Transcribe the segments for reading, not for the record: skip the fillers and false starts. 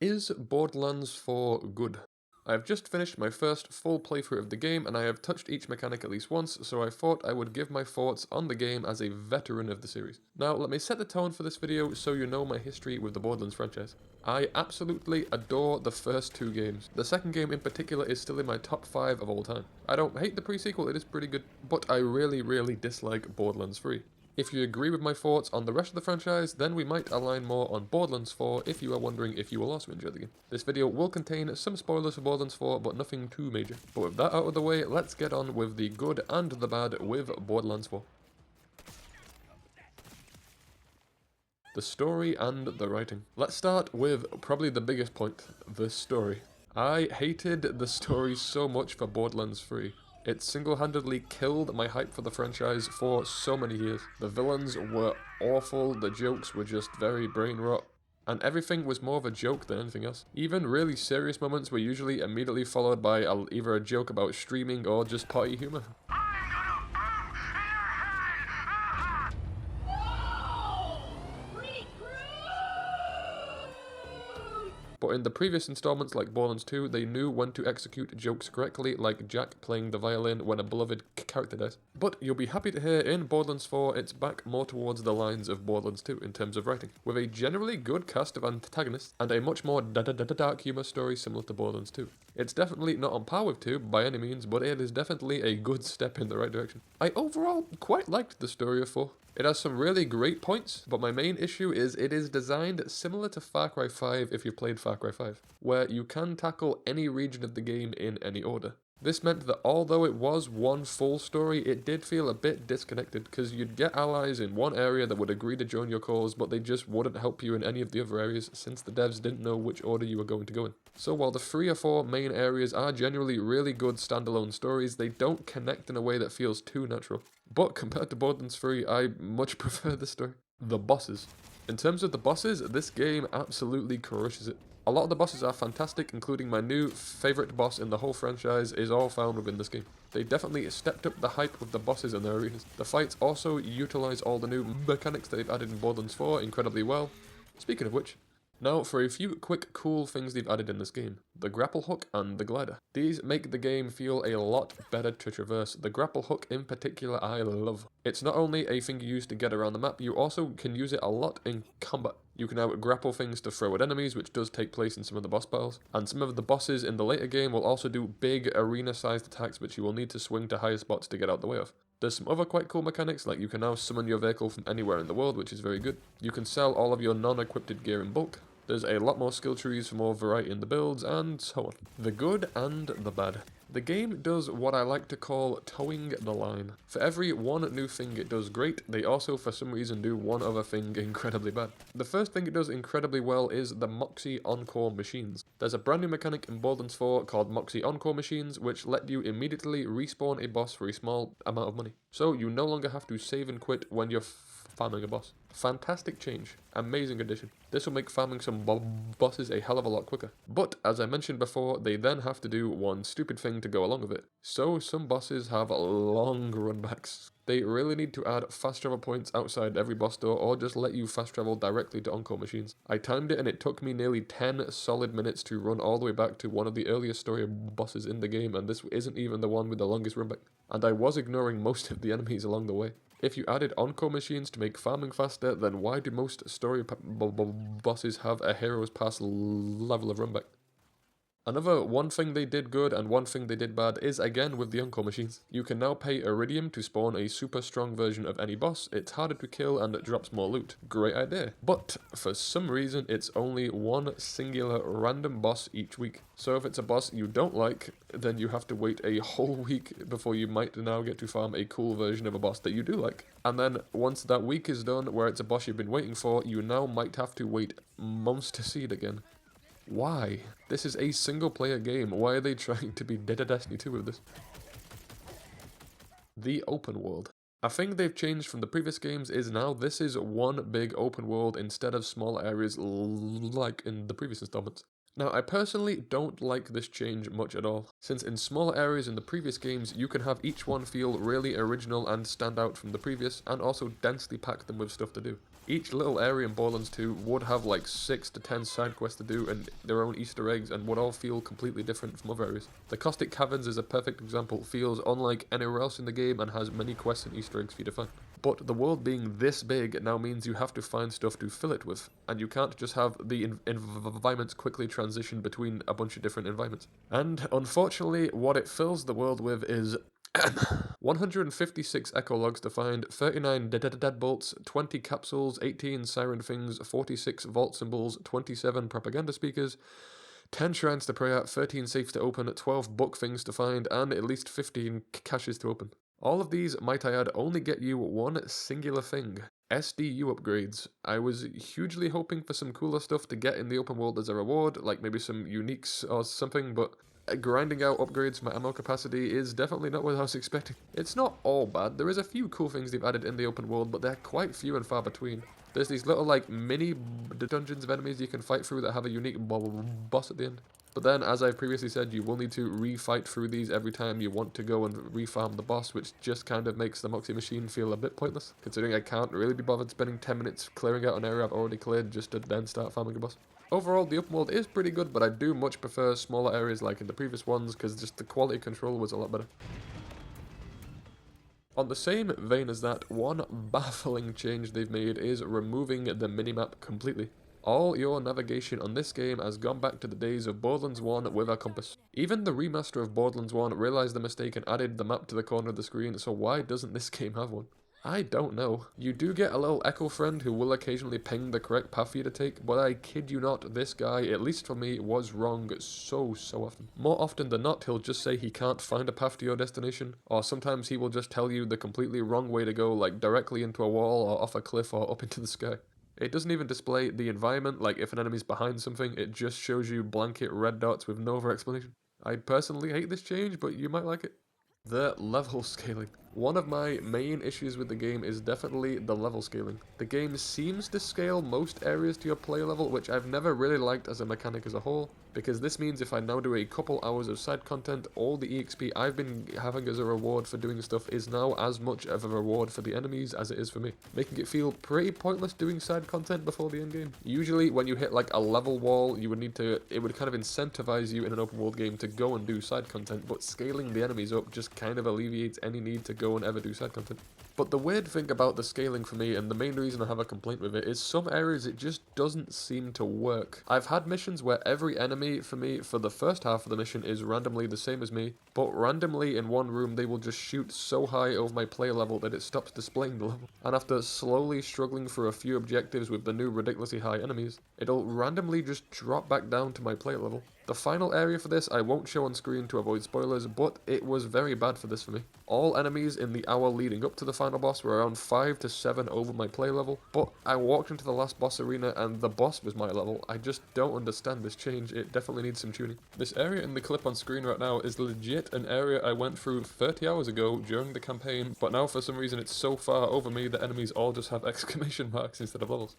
Is Borderlands 4 good? I have just finished my first full playthrough of the game and I have touched each mechanic at least once, so I thought I would give my thoughts on the game as a veteran of the series. Now let me set the tone for this video so you know my history with the Borderlands franchise. I absolutely adore the first two games. The second game in particular is still in my top 5 of all time. I don't hate the pre-sequel, it is pretty good, but I really dislike Borderlands 3. If you agree with my thoughts on the rest of the franchise, then we might align more on Borderlands 4 if you are wondering if you will also enjoy the game. This video will contain some spoilers for Borderlands 4, but nothing too major. But with that out of the way, let's get on with the good and the bad with Borderlands 4. The story and the writing. Let's start with probably the biggest point, the story. I hated the story so much for Borderlands 3. It single-handedly killed my hype for the franchise for so many years. The villains were awful, the jokes were just very brain rot, and everything was more of a joke than anything else. Even really serious moments were usually immediately followed by either a joke about streaming or just party humor. But in the previous installments like Borderlands 2, they knew when to execute jokes correctly, like Jack playing the violin when a beloved character dies. But you'll be happy to hear in Borderlands 4, it's back more towards the lines of Borderlands 2 in terms of writing, with a generally good cast of antagonists and a much more dark humor story similar to Borderlands 2. It's definitely not on par with 2 by any means, but it is definitely a good step in the right direction. I overall quite liked the story of 4. It has some really great points, but my main issue is it is designed similar to Far Cry 5 if you've played Far Cry 5, where you can tackle any region of the game in any order. This meant that although it was one full story, it did feel a bit disconnected, because you'd get allies in one area that would agree to join your cause, but they just wouldn't help you in any of the other areas, since the devs didn't know which order you were going to go in. So while the 3 or 4 main areas are generally really good standalone stories, they don't connect in a way that feels too natural. But compared to Borderlands 3, I much prefer this story. The bosses. In terms of the bosses, this game absolutely crushes it. A lot of the bosses are fantastic, including my new favourite boss in the whole franchise is all found within this game. They definitely stepped up the hype with the bosses and their arenas. The fights also utilise all the new mechanics that they've added in Borderlands 4 incredibly well. Speaking of which, now for a few quick cool things they've added in this game. The grapple hook and the glider. These make the game feel a lot better to traverse. The grapple hook in particular I love. It's not only a thing you use to get around the map, you also can use it a lot in combat. You can now grapple things to throw at enemies, which does take place in some of the boss battles. And some of the bosses in the later game will also do big arena-sized attacks which you will need to swing to higher spots to get out the way of. There's some other quite cool mechanics, like you can now summon your vehicle from anywhere in the world, which is very good. You can sell all of your non-equipped gear in bulk. There's a lot more skill trees for more variety in the builds, and so on. The good and the bad. The game does what I like to call towing the line. For every one new thing it does great, they also for some reason do one other thing incredibly bad. The first thing it does incredibly well is the Moxie Encore machines. There's a brand new mechanic in Borderlands 4 called Moxie Encore machines, which let you immediately respawn a boss for a small amount of money. So you no longer have to save and quit when you're farming a boss. Fantastic change. Amazing addition. This will make farming some bosses a hell of a lot quicker. But, as I mentioned before, they then have to do one stupid thing to go along with it. So some bosses have long runbacks. They really need to add fast travel points outside every boss door or just let you fast travel directly to Encore machines. I timed it and it took me nearly 10 solid minutes to run all the way back to one of the earliest story bosses in the game, and this isn't even the one with the longest runback. And I was ignoring most of the enemies along the way. If you added Encore machines to make farming faster, then why do most story bosses have a Hero's Pass level of runback? Another one thing they did good and one thing they did bad is again with the Encore machines. You can now pay Iridium to spawn a super strong version of any boss, it's harder to kill and it drops more loot. Great idea. But for some reason it's only one singular random boss each week. So if it's a boss you don't like, then you have to wait a whole week before you might now get to farm a cool version of a boss that you do like. And then once that week is done where it's a boss you've been waiting for, you now might have to wait months to see it again. Why? This is a single player game. Why are they trying to be Dead Destiny 2 with this? The open world. A thing they've changed from the previous games is now this is one big open world instead of small areas like in the previous installments. Now, I personally don't like this change much at all, since in smaller areas in the previous games, you can have each one feel really original and stand out from the previous, and also densely pack them with stuff to do. Each little area in Borderlands 2 would have like 6 to 10 side quests to do and their own Easter eggs and would all feel completely different from other areas. The Caustic Caverns is a perfect example, feels unlike anywhere else in the game and has many quests and Easter eggs for you to find. But the world being this big now means you have to find stuff to fill it with, and you can't just have the environments quickly transition between a bunch of different environments. And unfortunately, what it fills the world with is 156 echo logs to find, 39 deadbolts, 20 capsules, 18 siren things, 46 vault symbols, 27 propaganda speakers, 10 shrines to pray at, 13 safes to open, 12 book things to find, and at least 15 caches to open. All of these, might I add, only get you one singular thing: SDU upgrades. I was hugely hoping for some cooler stuff to get in the open world as a reward, like maybe some uniques or something, but grinding out upgrades for my ammo capacity is definitely not what I was expecting. It's not all bad, there is a few cool things they've added in the open world, but they're quite few and far between. There's these little like mini dungeons of enemies you can fight through that have a unique boss at the end. But then, as I previously said, you will need to refight through these every time you want to go and refarm the boss, which just kind of makes the Moxie machine feel a bit pointless, considering I can't really be bothered spending 10 minutes clearing out an area I've already cleared just to then start farming a boss. Overall, the open world is pretty good, but I do much prefer smaller areas like in the previous ones, because just the quality control was a lot better. On the same vein as that, one baffling change they've made is removing the minimap completely. All your navigation on this game has gone back to the days of Borderlands 1 with a compass. Even the remaster of Borderlands 1 realised the mistake and added the map to the corner of the screen, so why doesn't this game have one? I don't know. You do get a little echo friend who will occasionally ping the correct path for you to take, but I kid you not, this guy, at least for me, was wrong so often. More often than not, he'll just say he can't find a path to your destination, or sometimes he will just tell you the completely wrong way to go, like directly into a wall or off a cliff or up into the sky. It doesn't even display the environment, like if an enemy's behind something, it just shows you blanket red dots with no other explanation. I personally hate this change, but you might like it. The level scaling. One of my main issues with the game is definitely the level scaling. The game seems to scale most areas to your play level, which I've never really liked as a mechanic as a whole, because this means if I now do a couple hours of side content, all the EXP I've been having as a reward for doing stuff is now as much of a reward for the enemies as it is for me, making it feel pretty pointless doing side content before the end game. Usually when you hit like a level wall, you would need to, it would kind of incentivize you in an open world game to go and do side content, but scaling the enemies up just kind of alleviates any need to go and ever do side content. But the weird thing about the scaling for me, and the main reason I have a complaint with it, is some areas it just doesn't seem to work. I've had missions where every enemy for me for the first half of the mission is randomly the same as me, but randomly in one room they will just shoot so high over my play level that it stops displaying the level. And after slowly struggling through a few objectives with the new ridiculously high enemies, it'll randomly just drop back down to my play level. The final area for this I won't show on screen to avoid spoilers, but it was very bad for this for me. All enemies in the hour leading up to the final boss were around 5 to 7 over my play level, but I walked into the last boss arena and the boss was my level. I just don't understand this change, it definitely needs some tuning. This area in the clip on screen right now is legit an area I went through 30 hours ago during the campaign, but now for some reason it's so far over me that enemies all just have exclamation marks instead of levels.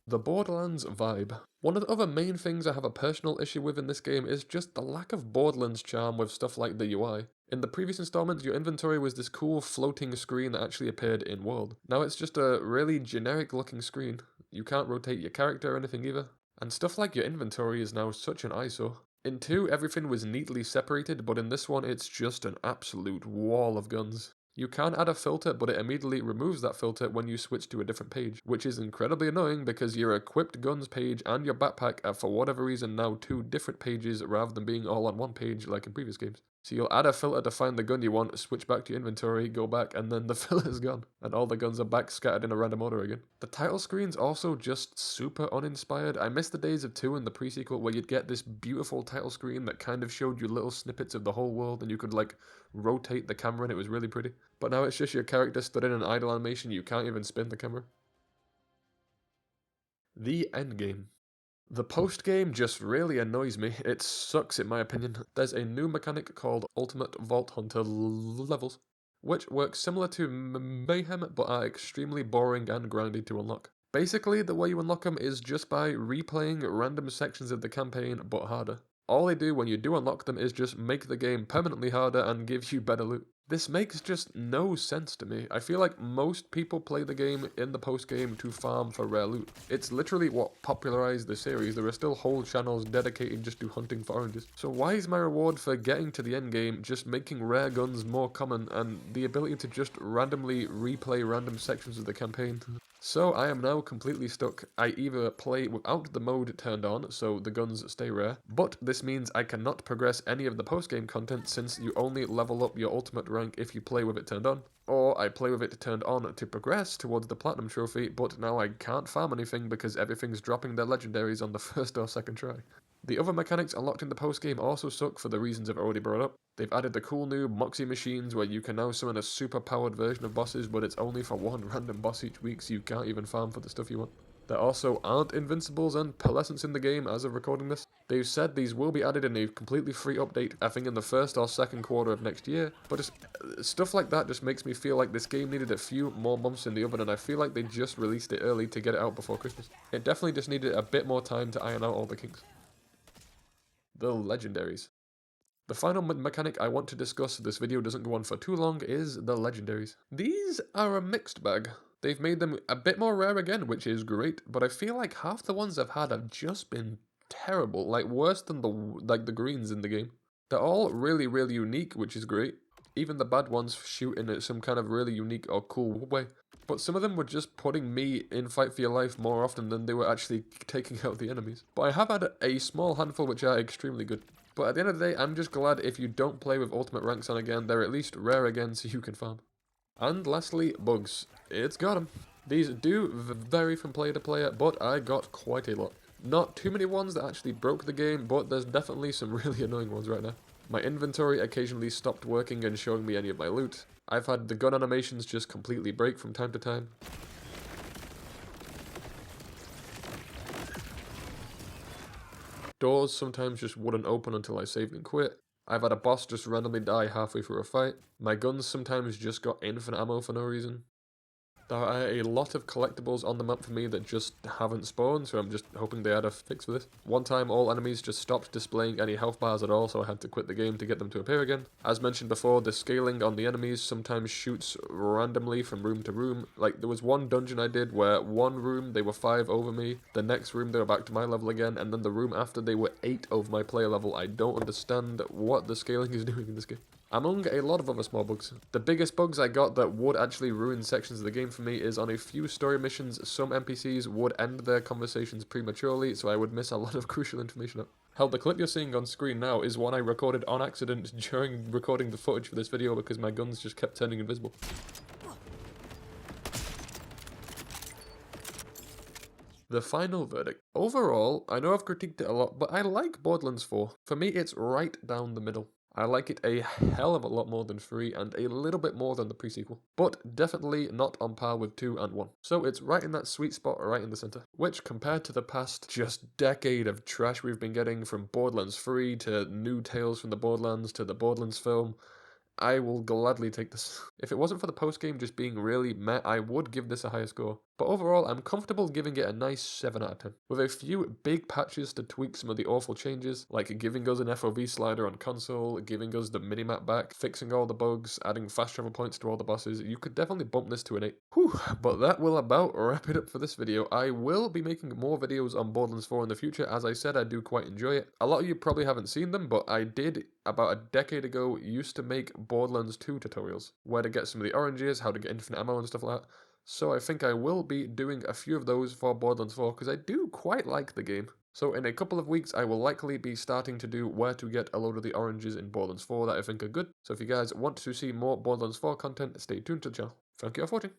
The Borderlands Vibe. One of the other main things I have a personal issue with in this game is just the lack of Borderlands charm with stuff like the UI. In the previous installments, your inventory was this cool floating screen that actually appeared in world. Now it's just a really generic looking screen. You can't rotate your character or anything either. And stuff like your inventory is now such an eyesore. In 2, everything was neatly separated, but in this one it's just an absolute wall of guns. You can add a filter, but it immediately removes that filter when you switch to a different page, which is incredibly annoying because your equipped guns page and your backpack are for whatever reason now 2 different pages rather than being all on one page like in previous games. So you'll add a filter to find the gun you want, switch back to your inventory, go back, and then the filter's gone, and all the guns are back scattered in a random order again. The title screen's also just super uninspired. I miss the days of 2 and the pre-sequel where you'd get this beautiful title screen that kind of showed you little snippets of the whole world and you could like rotate the camera and it was really pretty. But now it's just your character stood in an idle animation, you can't even spin the camera. The Endgame. The post-game just really annoys me. It sucks in my opinion. There's a new mechanic called Ultimate Vault Hunter levels, which works similar to Mayhem but are extremely boring and grindy to unlock. Basically, the way you unlock them is just by replaying random sections of the campaign but harder. All they do when you do unlock them is just make the game permanently harder and give you better loot. This makes just no sense to me. I feel like most people play the game in the post-game to farm for rare loot. It's literally what popularized the series. There are still whole channels dedicated just to hunting for oranges. So why is my reward for getting to the endgame just making rare guns more common and the ability to just randomly replay random sections of the campaign? So I am now completely stuck. I either play without the mode turned on, so the guns stay rare, but this means I cannot progress any of the post-game content since you only level up your ultimate rank if you play with it turned on. Or I play with it turned on to progress towards the platinum trophy, but now I can't farm anything because everything's dropping their legendaries on the first or second try. The other mechanics unlocked in the post-game also suck for the reasons I've already brought up. They've added the cool new Moxie machines where you can now summon a super powered version of bosses, but it's only for one random boss each week, so you can't even farm for the stuff you want. There also aren't invincibles and pearlescence in the game as of recording this. They've said these will be added in a completely free update, I think in the first or second quarter of next year, but just, stuff like that just makes me feel like this game needed a few more months in the oven, and I feel like they just released it early to get it out before Christmas. It definitely just needed a bit more time to iron out all the kinks. The legendaries. The final mechanic I want to discuss so this video doesn't go on for too long is the legendaries. These are a mixed bag. They've made them a bit more rare again, which is great, but I feel like half the ones I've had have just been terrible, like worse than the greens in the game. They're all really, really unique, which is great. Even the bad ones shoot in some kind of really unique or cool way. But some of them were just putting me in fight for your life more often than they were actually taking out the enemies. But I have had a small handful which are extremely good. But at the end of the day, I'm just glad if you don't play with ultimate ranks on again, they're at least rare again so you can farm. And lastly, bugs. It's got them. These do vary from player to player, but I got quite a lot. Not too many ones that actually broke the game, but there's definitely some really annoying ones right now. My inventory occasionally stopped working and showing me any of my loot. I've had the gun animations just completely break from time to time. Doors sometimes just wouldn't open until I saved and quit. I've had a boss just randomly die halfway through a fight. My guns sometimes just got infinite ammo for no reason. There are a lot of collectibles on the map for me that just haven't spawned, so I'm just hoping they add a fix for this. One time all enemies just stopped displaying any health bars at all, so I had to quit the game to get them to appear again. As mentioned before, the scaling on the enemies sometimes shoots randomly from room to room. Like, there was one dungeon I did where one room they were 5 over me, the next room they were back to my level again, and then the room after they were 8 over my player level. I don't understand what the scaling is doing in this game. Among a lot of other small bugs. The biggest bugs I got that would actually ruin sections of the game for me is on a few story missions, some NPCs would end their conversations prematurely, so I would miss a lot of crucial information. Hell, the clip you're seeing on screen now is one I recorded on accident during recording the footage for this video because my guns just kept turning invisible. The final verdict. Overall, I know I've critiqued it a lot, but I like Borderlands 4. For me, it's right down the middle. I like it a hell of a lot more than 3 and a little bit more than the pre-sequel, but definitely not on par with 2 and 1. So it's right in that sweet spot right in the center, which compared to the past just decade of trash we've been getting from Borderlands 3 to new tales from the Borderlands to the Borderlands film, I will gladly take this. If it wasn't for the post-game just being really meh, I would give this a higher score. But overall, I'm comfortable giving it a nice 7 out of 10. With a few big patches to tweak some of the awful changes, like giving us an FOV slider on console, giving us the minimap back, fixing all the bugs, adding fast travel points to all the bosses, you could definitely bump this to an 8. Whew, but that will about wrap it up for this video. I will be making more videos on Borderlands 4 in the future. As I said, I do quite enjoy it. A lot of you probably haven't seen them, but I did, about a decade ago, used to make Borderlands 2 tutorials, where to get some of the oranges, how to get infinite ammo and stuff like that. So I think I will be doing a few of those for Borderlands 4 because I do quite like the game. So in a couple of weeks I will likely be starting to do where to get a load of the oranges in Borderlands 4 that I think are good. So if you guys want to see more Borderlands 4 content, stay tuned to the channel. Thank you for watching.